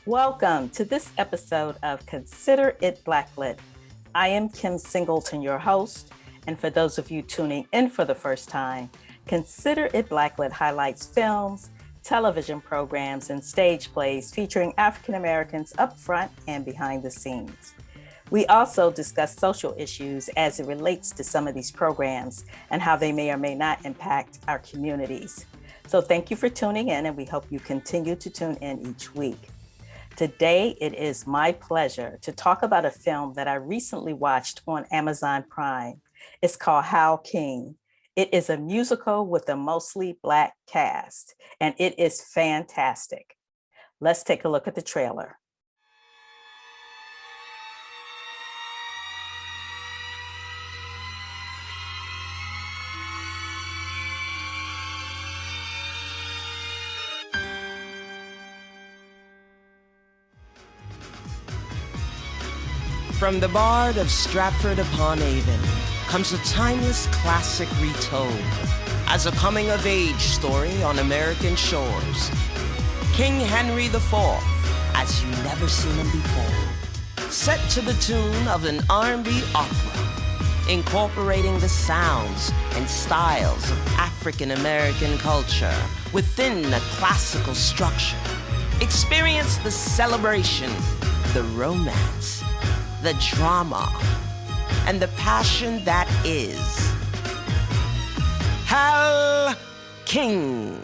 Welcome to this episode of Consider It Blacklit. I am Kim Singleton, your host, and for those of you tuning in for the first time, Consider It Blacklit highlights films, television programs, and stage plays featuring African Americans up front and behind the scenes. We also discuss social issues as it relates to some of these programs and how they may or may not impact our communities. So thank you for tuning in, and we hope you continue to tune in each week. Today, it is my pleasure to talk about a film that I recently watched on Amazon Prime. It's called HAL King. It is a musical with a mostly Black cast, and it is fantastic. Let's take a look at the trailer. From the Bard of Stratford-upon-Avon comes a timeless classic retold as a coming-of-age story on American shores. King Henry IV, as you never seen him before, set to the tune of an R&B opera, incorporating the sounds and styles of African-American culture within a classical structure. Experience the celebration, the romance, the drama, and the passion that is HAL King.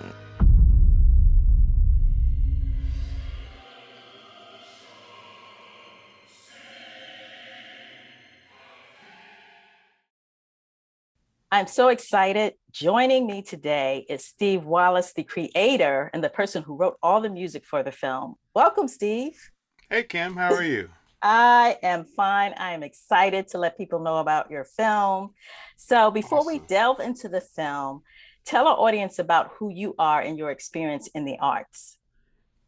I'm so excited. Joining me today is Steve Wallace, the creator and the person who wrote all the music for the film. Welcome, Steve. Hey, Kim, how are you? I am fine. I am excited to let people know about your film. So before we Awesome. delve into the film, tell our audience about who you are and your experience in the arts.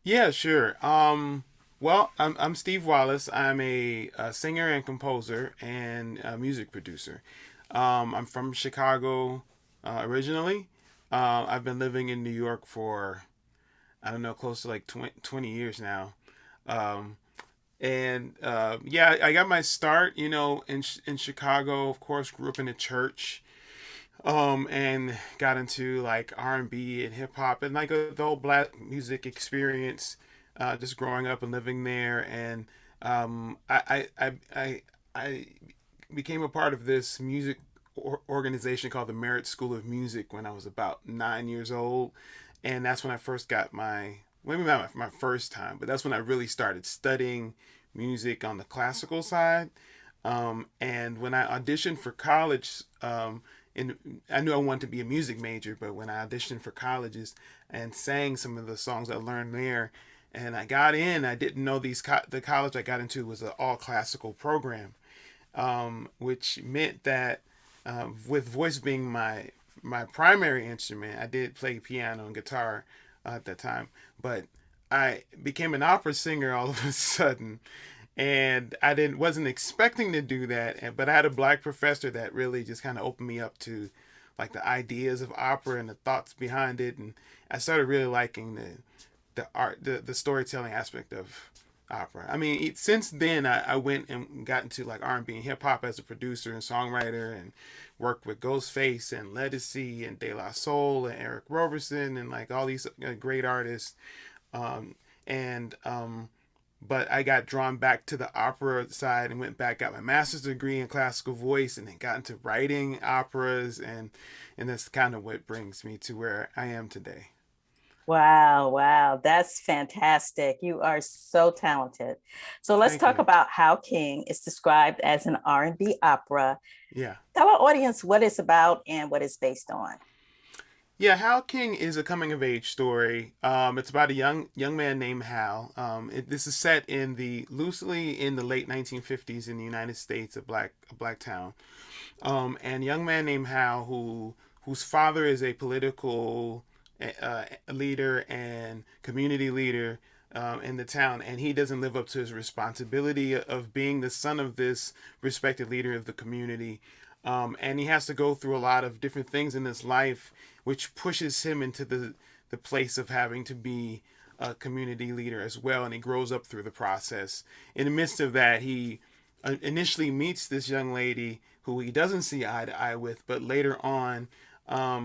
Yeah, sure. I'm Steve Wallace. I'm a singer and composer and a music producer. I'm from Chicago originally. I've been living in New York for, I don't know, close to like 20 years now. Um, I got my start, in Chicago. Of course, grew up in a church, and got into like R&B and hip hop and like the whole black music experience, just growing up and living there. And I became a part of this music organization called the Merit School of Music when I was about 9 years old, and that's when I first got my, maybe not my first time, but that's when I really started studying music on the classical side. And when I auditioned for college, and I knew I wanted to be a music major, but when I auditioned for colleges and sang some of the songs I learned there, and I got in, I didn't know the college I got into was an all classical program, which meant that with voice being my primary instrument, I did play piano and guitar at that time, but I became an opera singer all of a sudden, and I didn't wasn't expecting to do that. But I had a black professor that really just kind of opened me up to like the ideas of opera and the thoughts behind it, and I started really liking the art, the storytelling aspect of opera. I mean, since then I went and got into like R&B and hip hop as a producer and songwriter, and worked with Ghostface and Ledisi and De La Soul and Eric Roberson and like all these great artists. Um, and But I got drawn back to the opera side and went back, got my master's degree in classical voice, and then got into writing operas, and that's kind of what brings me to where I am today. Wow, that's fantastic. You are so talented. So let's Thank talk you. about how King is described as an R&B opera. Yeah. Tell our audience what it's about and what it's based on. Yeah, Hal King is a coming of age story. It's about a young man named Hal. This is set in the loosely in the late 1950s in the United States, a black town. And a young man named Hal whose father is a political leader and community leader in the town, and he doesn't live up to his responsibility of being the son of this respected leader of the community. And he has to go through a lot of different things in his life, which pushes him into the place of having to be a community leader as well, and he grows up through the process. In the midst of that, he initially meets this young lady who he doesn't see eye to eye with, but later on,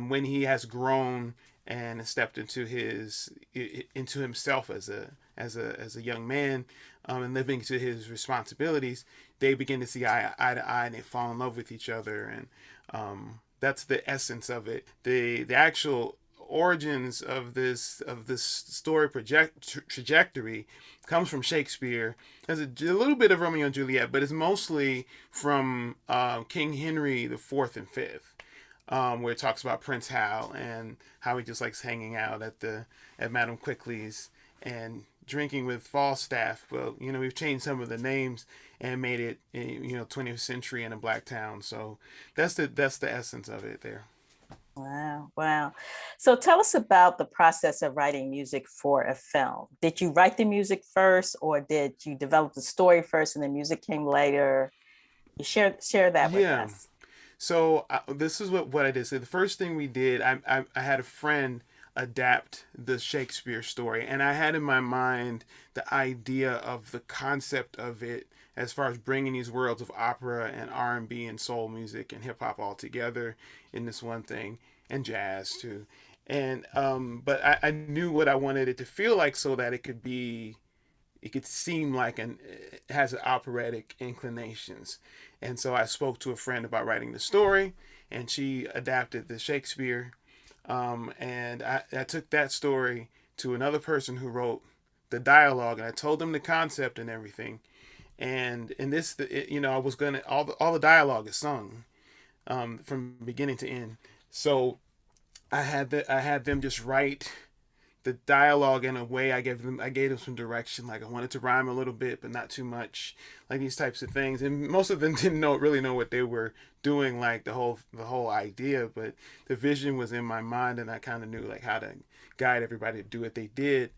when he has grown and stepped into himself as a young man, and living to his responsibilities, they begin to see eye to eye, and they fall in love with each other, and that's the essence of it. The actual origins of this story trajectory comes from Shakespeare. There's a little bit of Romeo and Juliet, but it's mostly from King Henry the Fourth and Fifth, where it talks about Prince Hal and how he just likes hanging out at Madame Quickly's and drinking with Falstaff. Well, we've changed some of the names and made it 20th century in a black town. So that's the essence of it there. Wow, wow. So tell us about the process of writing music for a film. Did you write the music first, or did you develop the story first and the music came later? You share that with Yeah. us. So this is what I did. So the first thing we did, I had a friend adapt the Shakespeare story, and I had in my mind the idea of the concept of it as far as bringing these worlds of opera and R&B and soul music and hip hop all together in this one thing, and jazz too. And but I knew what I wanted it to feel like so that it could seem like it has an operatic inclinations. And so I spoke to a friend about writing the story, and she adapted the Shakespeare. And I took that story to another person who wrote the dialogue, and I told them the concept and everything. And in this, I was gonna all the dialogue is sung from beginning to end. So I had them just write the dialogue in a way. I gave them some direction. Like I wanted to rhyme a little bit, but not too much. Like these types of things. And most of them didn't really know what they were doing. Like the whole idea, but the vision was in my mind, and I kind of knew like how to guide everybody to do what they did.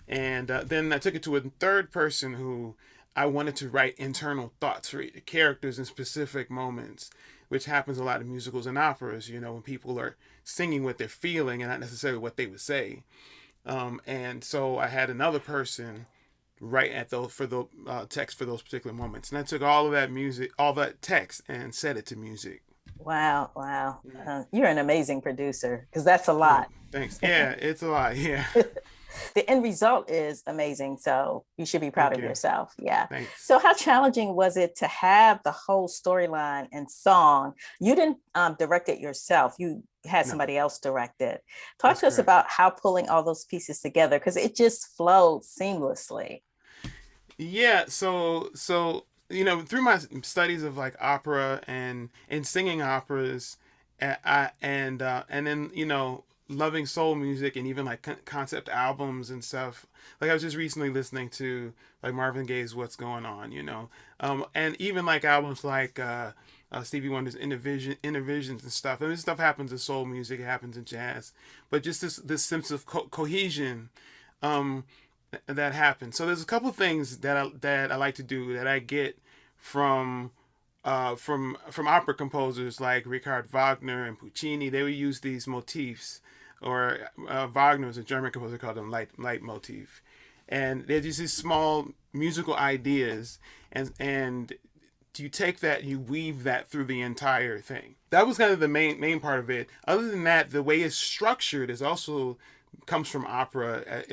And then I took it to a third person who I wanted to write internal thoughts for characters in specific moments, which happens a lot in musicals and operas. When people are singing what they're feeling and not necessarily what they would say. And so I had another person write for the text for those particular moments, and I took all of that music, all that text, and set it to music. Wow, wow. You're an amazing producer because that's a Oh, lot. thanks. Yeah, it's a lot. Yeah, The end result is amazing. So you should be proud thank of you. yourself. Yeah. Thanks. So, how challenging was it to have the whole storyline and song? You didn't direct it yourself, you had No, somebody else direct it. Talk that's to us correct. about how pulling all those pieces together because it just flowed seamlessly. Yeah, through my studies of like opera and singing operas, and then loving soul music and even like concept albums and stuff. Like I was just recently listening to like Marvin Gaye's "What's Going On," and even like albums like Stevie Wonder's Inner Visions and stuff. And this stuff happens in soul music, it happens in jazz, but just this sense of cohesion. Um, that happens. So there's a couple of things that I like to do that I get from from opera composers like Richard Wagner and Puccini. They would use these motifs, or Wagner was a German composer, called them leitmotif, and they're just these small musical ideas, and you take that, you weave that through the entire thing. That was kind of the main part of it. Other than that, the way it's structured is also comes from opera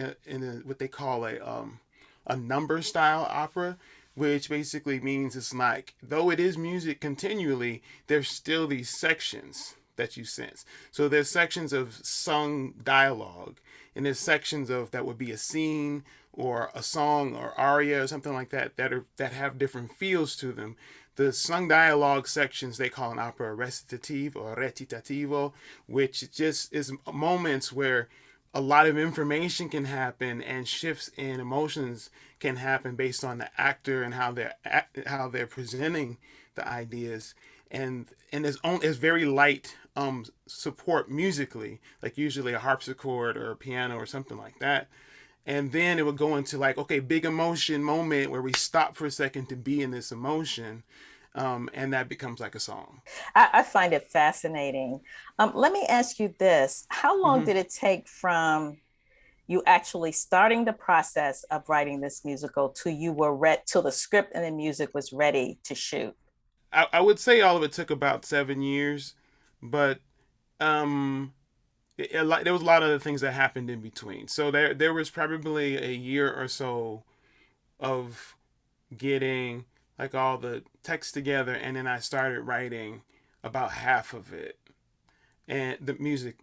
what they call a number style opera, which basically means it's like, though it is music continually, there's still these sections that you sense. So there's sections of sung dialogue, and there's sections of that would be a scene or a song or aria or something like that have different feels to them. The sung dialogue sections they call an opera recitative or recitativo, which just is moments where a lot of information can happen and shifts in emotions can happen based on the actor and how they're presenting the ideas. And there's very light support musically, like usually a harpsichord or a piano or something like that. And then it would go into like, okay, big emotion moment where we stop for a second to be in this emotion, and that becomes like a song. I find it fascinating. Let me ask you this: how long Hmm. did it take from you actually starting the process of writing this musical till you were ready, till the script and the music was ready to shoot? I would say all of it took about 7 years, but um, there was a lot of other things that happened in between. So there was probably a year or so of getting like all the text together, and then I started writing about half of it, and the music,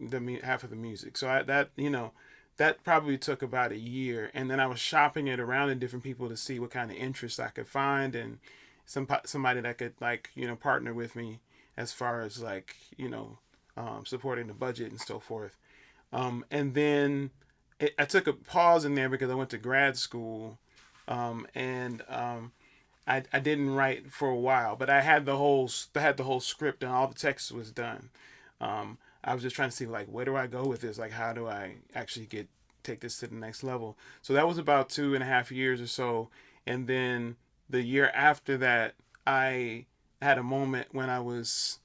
half of the music. So that that probably took about a year, and then I was shopping it around to different people to see what kind of interest I could find, and somebody that could like partner with me as far as like supporting the budget and so forth. And then I took a pause in there because I went to grad school, and I didn't write for a while, but I had the whole script and all the text was done. I was just trying to see like where do I go with this? Like how do I actually take this to the next level? So that was about 2.5 years or so, and then the year after that, I had a moment when I was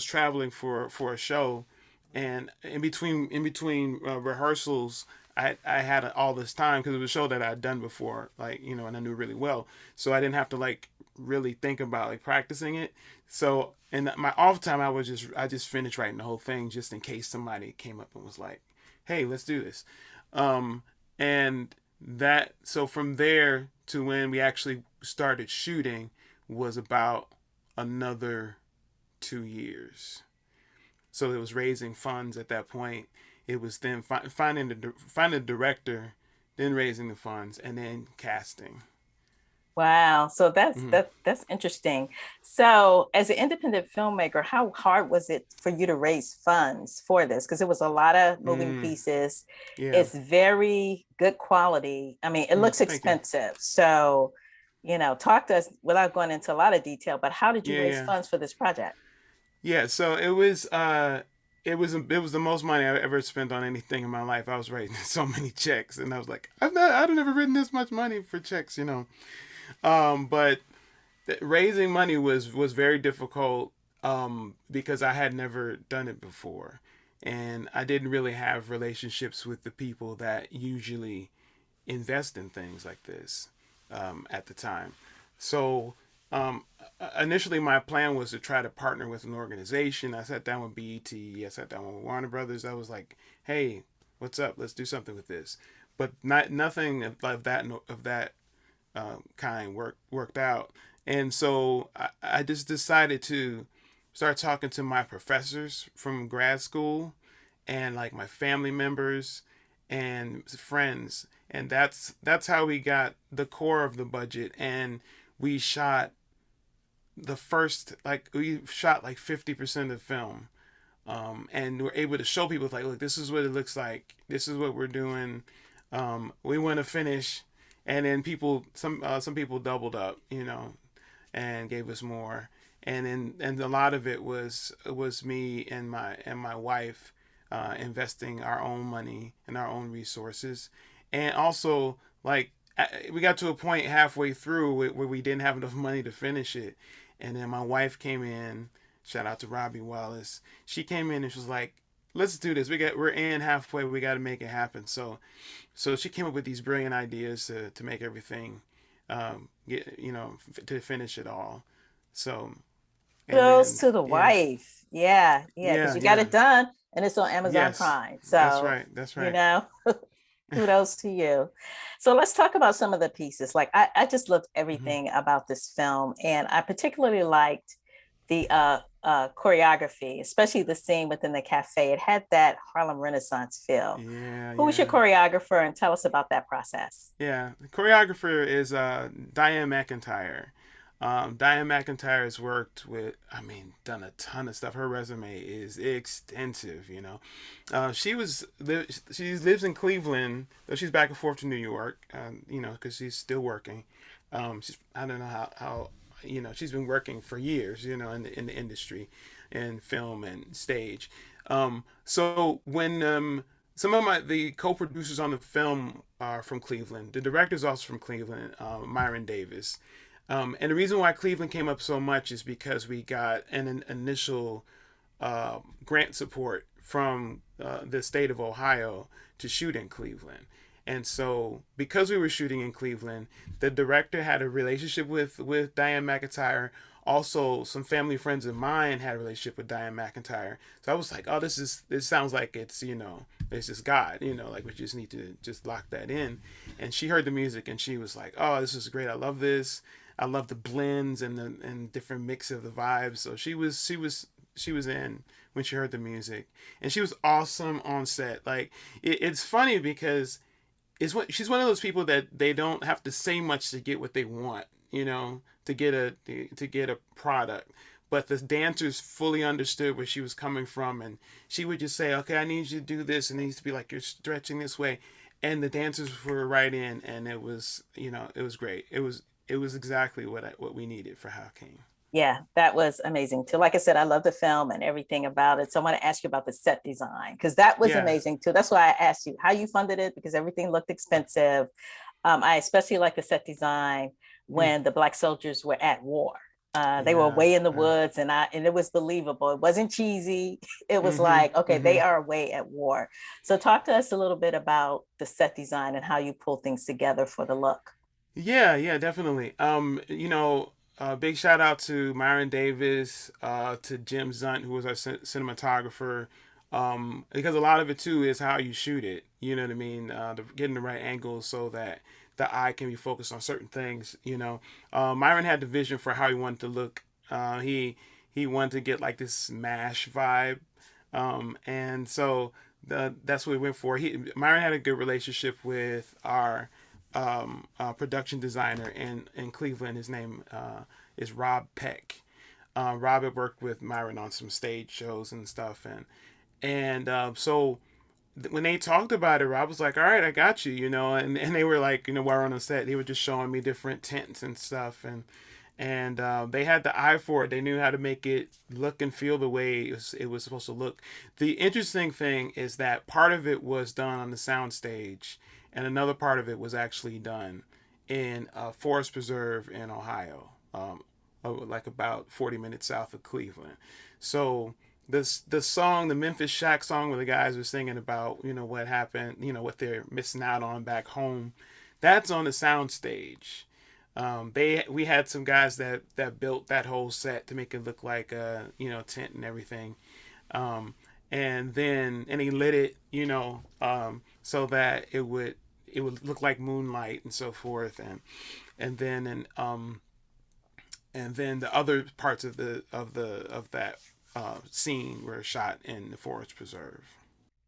traveling for a show, and in between rehearsals, I had all this time because it was a show that I had done before, like and I knew really well, so I didn't have to like really think about like practicing it. So in my off time, I just finished writing the whole thing just in case somebody came up and was like, "Hey, let's do this," um, and that so from there to when we actually started shooting was about another 2 years. So it was raising funds at that point. It was then finding a director, then raising the funds, and then casting. Wow. So Mm-hmm. that's interesting. So as an independent filmmaker, how hard was it for you to raise funds for this? Because it was a lot of moving Mm, pieces. yeah. It's very good quality. I mean, it looks Thank you. expensive. So, talk to us without going into a lot of detail, but how did you Yeah, raise yeah, funds for this project? yeah. So it was the most money I've ever spent on anything in my life. I was writing so many checks, and I was like, I've never written this much money for checks. But raising money was very difficult, because I had never done it before, and I didn't really have relationships with the people that usually invest in things like this, at the time. So initially, my plan was to try to partner with an organization. I sat down with BET. I sat down with Warner Brothers. I was like, "Hey, what's up? Let's do something with this." But nothing of that kind worked out. And so I just decided to start talking to my professors from grad school and like my family members and friends, and that's how we got the core of the budget. And we shot we shot like 50% of the film, and we're able to show people like, look, this is what it looks like, this is what we're doing, we want to finish. And then some people doubled up, and gave us more. And a lot of it was me and my wife, investing our own money and our own resources. And also, like, we got to a point halfway through where we didn't have enough money to finish it, and then my wife came in. Shout out to Robbie Wallace. She came in and she was like, "Let's do this. We're in halfway. We got to make it happen." So she came up with these brilliant ideas to make everything, to finish it all. So, and Kudos then to the yeah, wife. Yeah, yeah, because yeah, you got yeah, it done and it's on Amazon yes, Prime. that's So, right, that's you right. know, kudos to you. So let's talk about some of the pieces. Like I just loved Hmm. everything about this film, and I particularly liked the choreography, especially the scene within the cafe. It had that Harlem Renaissance feel. Yeah, Who was your yeah. choreographer, and tell us about that process? Yeah, the choreographer is Diane McIntyre. Diane McIntyre has worked with, I mean, done a ton of stuff. Her resume is extensive. She lives in Cleveland, though she's back and forth to New York, because she's still working. I don't know how she's been working for years, in the industry, in film and stage. So when some of the co-producers on the film are from Cleveland. The director's also from Cleveland, Myron Davis. And the reason why Cleveland came up so much is because we got an initial grant support from the state of Ohio to shoot in Cleveland. And so, because we were shooting in Cleveland, the director had a relationship with Diane McIntyre. Also, some family friends of mine had a relationship with Diane McIntyre. So I was like, oh, this sounds like it's just God, like we just need to just lock that in. And she heard the music and she was like, oh, this is great. I love this. I love the blends and and different mix of the vibes. So she was in when she heard the music, and she was awesome on set. Like it's funny because she's one of those people that they don't have to say much to get what they want, to get a product. But the dancers fully understood where she was coming from, and she would just say, "Okay, I need you to do this, and it needs to be like you're stretching this way," and the dancers were right in, and it was great. It was exactly what we needed for Hal King. Yeah, that was amazing too. Like I said, I love the film and everything about it. So I want to ask you about the set design because that was Yeah. amazing too. That's why I asked you how you funded it because everything looked expensive. I especially like the set design Mm. when the Black soldiers were at war. They were Yeah. way in the Yeah. woods, and it was believable. It wasn't cheesy. It was Mhm. like, okay, they Mhm. are away at war. So talk to us a little bit about the set design and how you pull things together for the look. Yeah, yeah, definitely. Big shout out to Myron Davis, to Jim Zunt, who was our cinematographer. Because a lot of it too is how you shoot it. You know what I mean? Getting the right angles so that the eye can be focused on certain things. Myron had the vision for how he wanted to look. He wanted to get like this MASH vibe, and so that's what we went for. Myron had a good relationship with our production designer in Cleveland. His name is Rob Peck. Rob had worked with Myron on some stage shows and stuff, and when they talked about it, Rob was like, "All right, I got you," and they were like, while we're on the set, they were just showing me different tints and stuff, and they had the eye for it. They knew how to make it look and feel the way it was supposed to look. The interesting thing is that part of it was done on the sound stage, and another part of it was actually done in a forest preserve in Ohio, like about 40 minutes south of Cleveland. So the song, the Memphis Shack song, where the guys were singing about what happened, what they're missing out on back home, that's on the sound stage. We had some guys that built that whole set to make it look like a tent and everything, and he lit it so that it would look like moonlight and so forth, and then and then the other parts of that scene were shot in the forest preserve.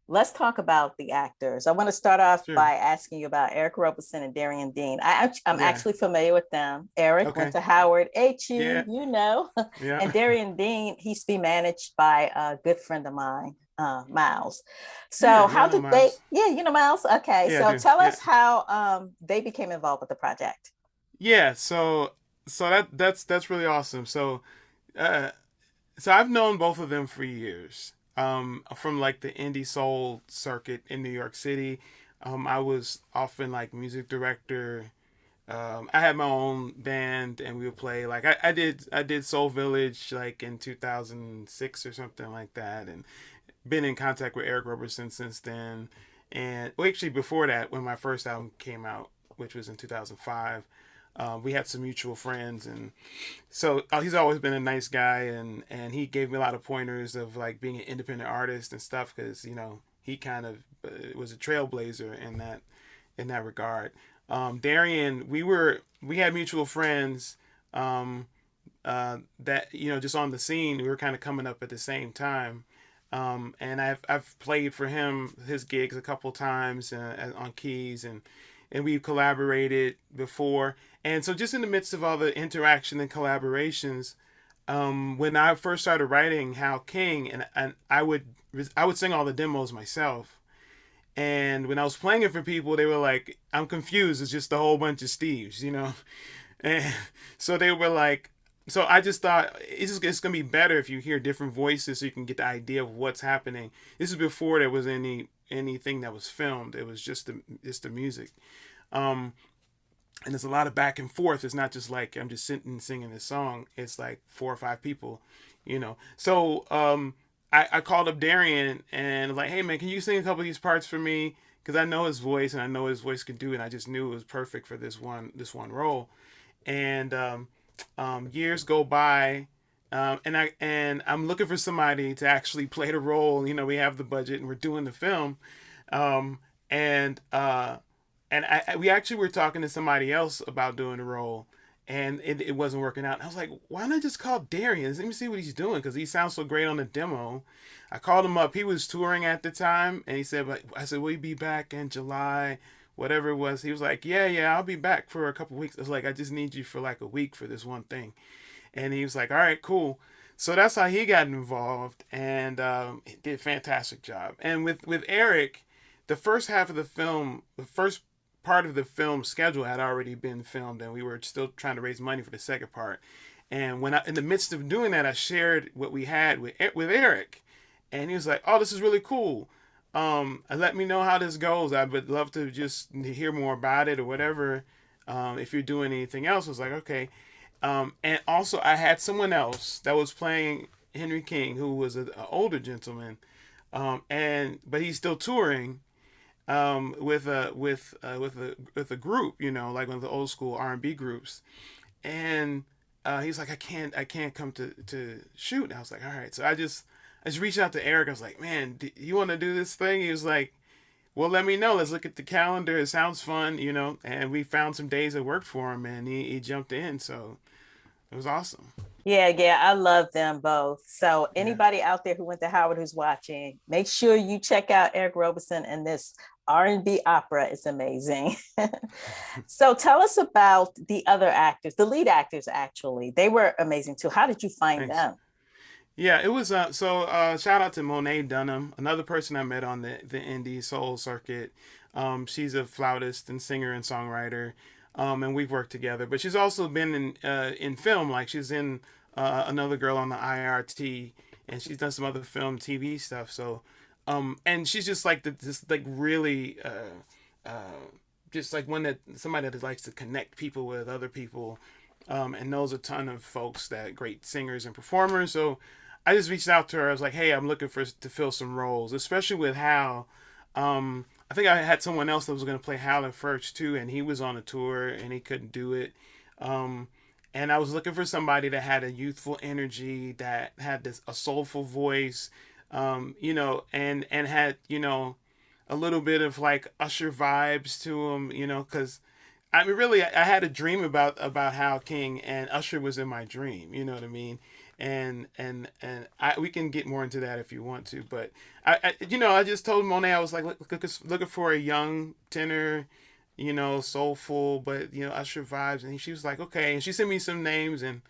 Let's talk about the actors. I want to start off Sure. by asking you about Eric Roberson and Darian Dean. I'm Yeah. actually familiar with them. Eric went Okay. to Howard, HU, Yeah. Yeah. and Darian Dean, he's to be managed by a good friend of mine, Miles. Yeah. So Yeah. how No, did they, Miles. yeah, Miles? Okay, Yeah. I so do. tell Yeah. us how they became involved with the project. Yeah. So that's really awesome. Uh, so I've known both of them for years. From like the indie soul circuit in New York City. I was often like music director. I had my own band, and we would play like I did Soul Village like in 2006 or something like that, and been in contact with Eric Roberson since then. And well, actually before that, when my first album came out, which was in 2005, we had some mutual friends, and so he's always been a nice guy, and he gave me a lot of pointers of like being an independent artist and stuff, because he kind of was a trailblazer in that regard. Darian, we had mutual friends, that just on the scene, we were kind of coming up at the same time, and I've played for him his gigs a couple times on keys, and we've collaborated before. And so just in the midst of all the interaction and collaborations, when I first started writing Hal King, and I would sing all the demos myself. And when I was playing it for people, they were like, "I'm confused. It's just a whole bunch of Steves." And so they were like, so I just thought it's gonna be better if you hear different voices so you can get the idea of what's happening. This is before there was anything that was filmed. It was just the music. Um, and there's a lot of back and forth. It's not just like I'm just sitting and singing this song. It's like four or five people. So I called up Darian and like, hey man, can you sing a couple of these parts for me? Because I know his voice and I know his voice could do it. And I just knew it was perfect for this one role. And years go by, I'm looking for somebody to actually play the role. You know, we have the budget and we're doing the film, um, and we actually were talking to somebody else about doing the role, and it wasn't working out. And I was like, why not just call Darian? Let me see what he's doing because he sounds so great on the demo. I called him up. He was touring at the time, and he said, "But I said, will you be back in July?" Whatever it was, he was like, yeah, I'll be back for a couple weeks. I was like, I just need you for like a week for this one thing. And he was like, all right, cool. So that's how he got involved, and he did a fantastic job. And with Eric, the first half of the film, the first part of the film schedule had already been filmed, and we were still trying to raise money for the second part. And in the midst of doing that, I shared what we had with Eric, and he was like, "Oh, this is really cool. Let me know how this goes. I would love to just hear more about it or whatever. If you're doing anything else." I was like, "Okay." And also, I had someone else that was playing Henry King, who was an older gentleman, but he's still touring with a group, you know, like one of the old school R&B groups. And he's like, I can't come to shoot. And I was like, all right. So I just reached out to Eric. I was like, man, do you want to do this thing? He was like, well, let me know. Let's look at the calendar. It sounds fun, you know. And we found some days that worked for him, and he jumped in. So it was awesome. Yeah, I love them both. So Yeah. anybody out there who went to Howard who's watching, make sure you check out Eric Roberson and this R&B opera. It's amazing. So tell us about the other actors, the lead actors actually. They were amazing too. How did you find Thanks. them? Yeah, it was shout out to Monet Dunham, another person I met on the indie soul circuit. She's a flautist and singer and songwriter. And we've worked together. But she's also been in film, like she's in Another Girl on the IRT, and she's done some other film TV stuff. So and she's just like this like really just like one that somebody that likes to connect people with other people, and knows a ton of folks that great singers and performers. So I just reached out to her. I was like, hey, I'm looking for to fill some roles, especially with HAL. I think I had someone else that was going to play HAL at first too, and he was on a tour and he couldn't do it. Um, and I was looking for somebody that had a youthful energy, that had a soulful voice, you know, and had, you know, a little bit of like Usher vibes to him, you know, because I mean, really, I had a dream about Hal King, and Usher was in my dream. You know what I mean? We can get more into that if you want to, but I just told Monet, I was like looking for a young tenor, you know, soulful, but you know, Usher vibes, and she was like, okay, and she sent me some names, and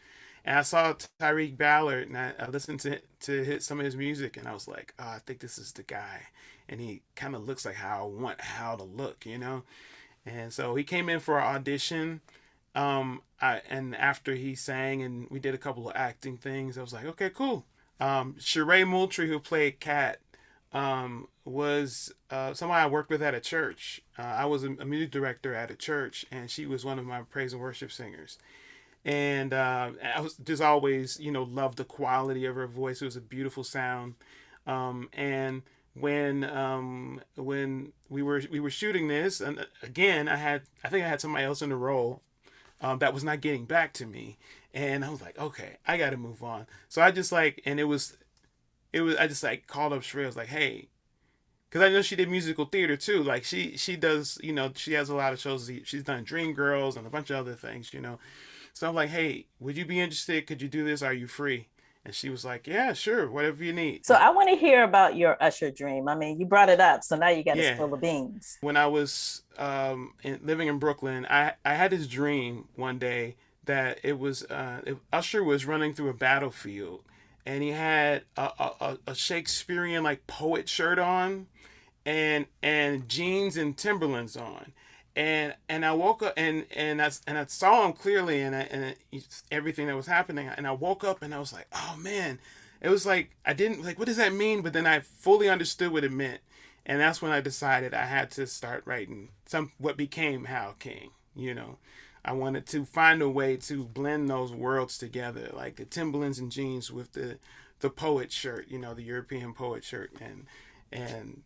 I saw Tyreek Ballard, and I listened to hit some of his music, and I was like, oh, I think this is the guy, and he kind of looks like how I want Hal to look, you know. And so he came in for our audition. And after he sang and we did a couple of acting things, I was like, okay, cool. Sheree Moultrie, who played Kat, was somebody I worked with at a church. I was a music director at a church, and she was one of my praise and worship singers. And I was just always, you know, loved the quality of her voice. It was a beautiful sound. And when we were shooting this, and again, I think I had somebody else in the role that was not getting back to me, and I was like, okay, I got to move on. So I just like, and it was I just like called up Sheree. I was like, hey, because I know she did musical theater too. Like she does, you know, she has a lot of shows. She's done Dream Girls and a bunch of other things, you know. So I'm like, hey, would you be interested? Could you do this? Are you free? And she was like, yeah, sure, whatever you need. So I want to hear about your Usher dream. I mean, you brought it up, so now you got to Yeah. spill the beans. When I was living in Brooklyn, I had this dream one day that Usher was running through a battlefield, and he had a Shakespearean like poet shirt on, and jeans and Timberlands on. And I woke up and I saw him clearly, everything that was happening, and I woke up and I was like, oh man, it was like I didn't like, what does that mean? But then I fully understood what it meant, and that's when I decided I had to start writing what became Hal King, you know. I wanted to find a way to blend those worlds together, like the Timberlands and jeans with the poet shirt, you know, the European poet shirt, and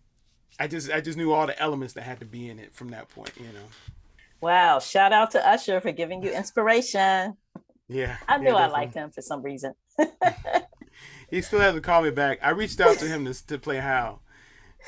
I just knew all the elements that had to be in it from that point, you know. Wow. Shout out to Usher for giving you inspiration. Yeah, I yeah, knew I liked definitely. him for some reason. He still hasn't called me back. I reached out to him to play HAL.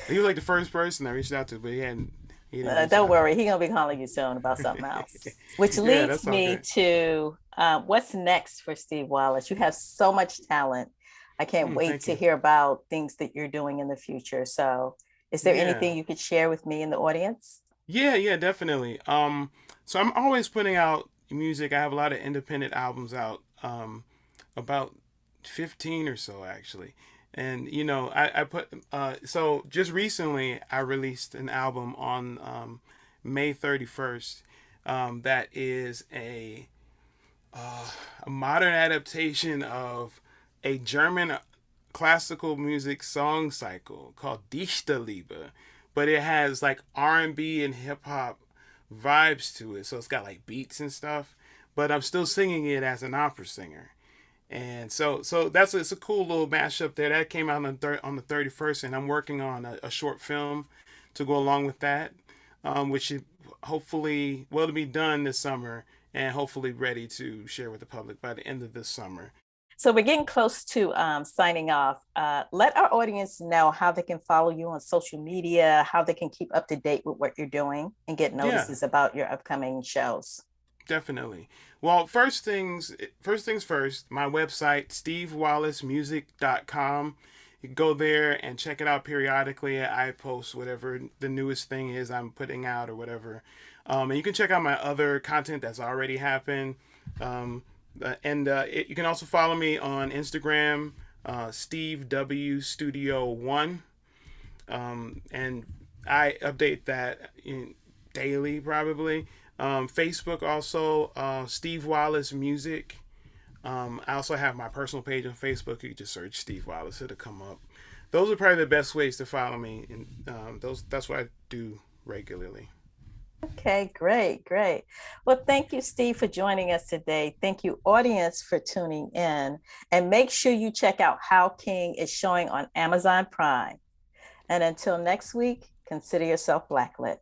He was like the first person I reached out to, but he didn't reach Don't out to worry, me. he's gonna be calling you soon about something else. Which Yeah, leads that's all me good. to what's next for Steve Wallace. You have so much talent. I can't wait Thank to you. hear about things that you're doing in the future. So, is there Yeah. anything you could share with me in the audience? Yeah, definitely. So I'm always putting out music. I have a lot of independent albums out, about 15 or so actually. And you know, I put so just recently I released an album on May 31st. That is a modern adaptation of a German classical music song cycle called Dichterliebe, but it has like R&B and hip hop vibes to it. So it's got like beats and stuff, but I'm still singing it as an opera singer. And so it's a cool little mashup there. That came out on the 31st, and I'm working on a short film to go along with that, which should hopefully well to be done this summer and hopefully ready to share with the public by the end of this summer. So we're getting close to signing off. Let our audience know how they can follow you on social media, how they can keep up to date with what you're doing, and get Yeah, notices about your upcoming shows. definitely. Well, first things first, my website, stevewallacemusic.com. You can go there and check it out periodically. I post whatever the newest thing is I'm putting out or whatever. And you can check out my other content that's already happened. You can also follow me on Instagram, Steve W Studio One, and I update that daily probably. Facebook also, Steve Wallace Music. I also have my personal page on Facebook. You can just search Steve Wallace; it'll come up. Those are probably the best ways to follow me, and that's what I do regularly. Okay, great, great. Well, thank you, Steve, for joining us today. Thank you, audience, for tuning in. And make sure you check out How King is showing on Amazon Prime. And until next week, consider yourself blacklit.